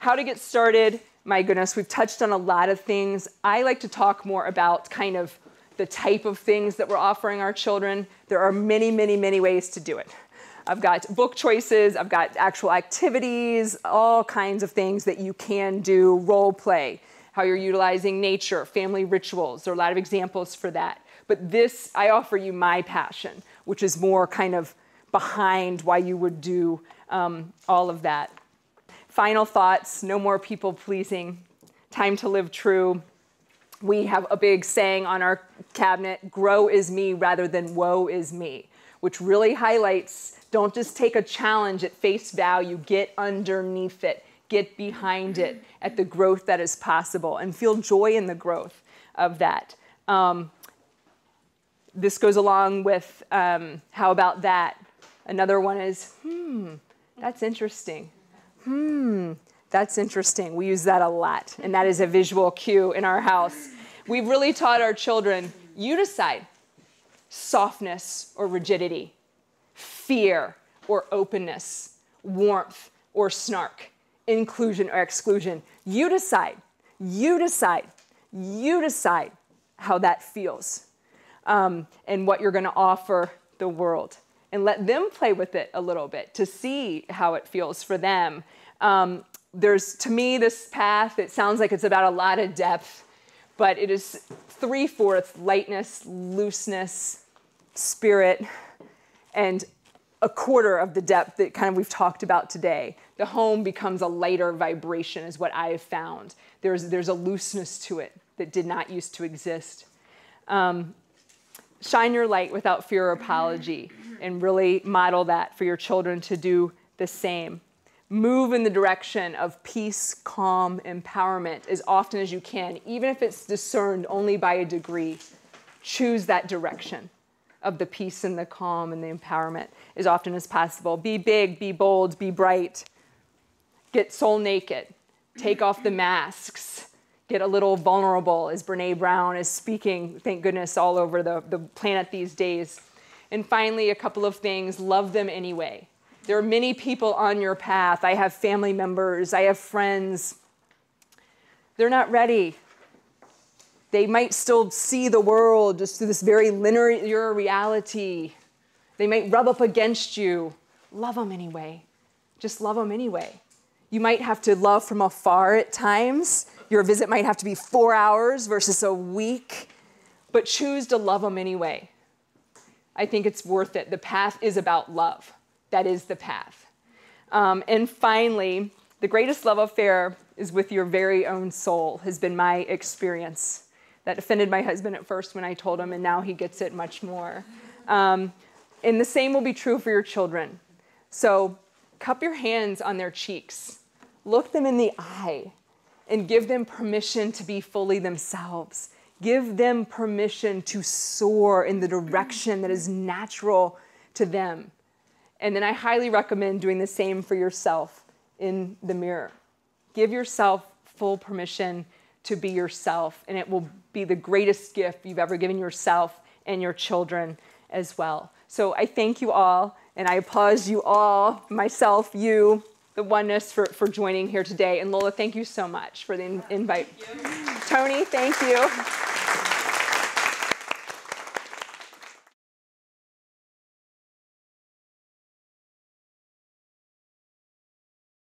how to get started. My goodness, we've touched on a lot of things. I like to talk more about kind of the type of things that we're offering our children. There are many, many, many ways to do it. I've got book choices, I've got actual activities, all kinds of things that you can do, role play, how you're utilizing nature, family rituals. There are a lot of examples for that. But this, I offer you my passion, which is more kind of behind why you would do all of that. Final thoughts, no more people pleasing, time to live true. We have a big saying on our cabinet, grow is me rather than woe is me, which really highlights, don't just take a challenge at face value, get underneath it, get behind it at the growth that is possible and feel joy in the growth of that. This goes along with how about that? Another one is, that's interesting. That's interesting. We use that a lot, and that is a visual cue in our house. We've really taught our children, you decide, softness or rigidity, fear or openness, warmth or snark, inclusion or exclusion. You decide, you decide, you decide how that feels and what you're going to offer the world. And let them play with it a little bit to see how it feels for them. There's, to me, this path, it sounds like it's about a lot of depth, but it is 3/4 lightness, looseness, spirit, and 1/4 of the depth that kind of we've talked about today. The home becomes a lighter vibration is what I have found. There's a looseness to it that did not used to exist. Shine your light without fear or apology and really model that for your children to do the same. Move in the direction of peace, calm, empowerment as often as you can, even if it's discerned only by a degree. Choose that direction of the peace and the calm and the empowerment as often as possible. Be big, be bold, be bright. Get soul naked. Take off the masks. Get a little vulnerable, as Brene Brown is speaking, thank goodness, all over the planet these days. And finally, a couple of things. Love them anyway. There are many people on your path. I have family members. I have friends. They're not ready. They might still see the world just through this very linear reality. They might rub up against you. Love them anyway. Just love them anyway. You might have to love from afar at times. Your visit might have to be 4 hours versus a week, but choose to love them anyway. I think it's worth it. The path is about love. That is the path. And finally, the greatest love affair is with your very own soul, has been my experience. That offended my husband at first when I told him, and now he gets it much more. And the same will be true for your children. So cup your hands on their cheeks. Look them in the eye and give them permission to be fully themselves. Give them permission to soar in the direction that is natural to them. And then I highly recommend doing the same for yourself in the mirror. Give yourself full permission to be yourself, and it will be the greatest gift you've ever given yourself and your children as well. So I thank you all, and I applaud you all, myself, you, the oneness for joining here today. And Lola, thank you so much for the invite. Thank you. Tony, thank you.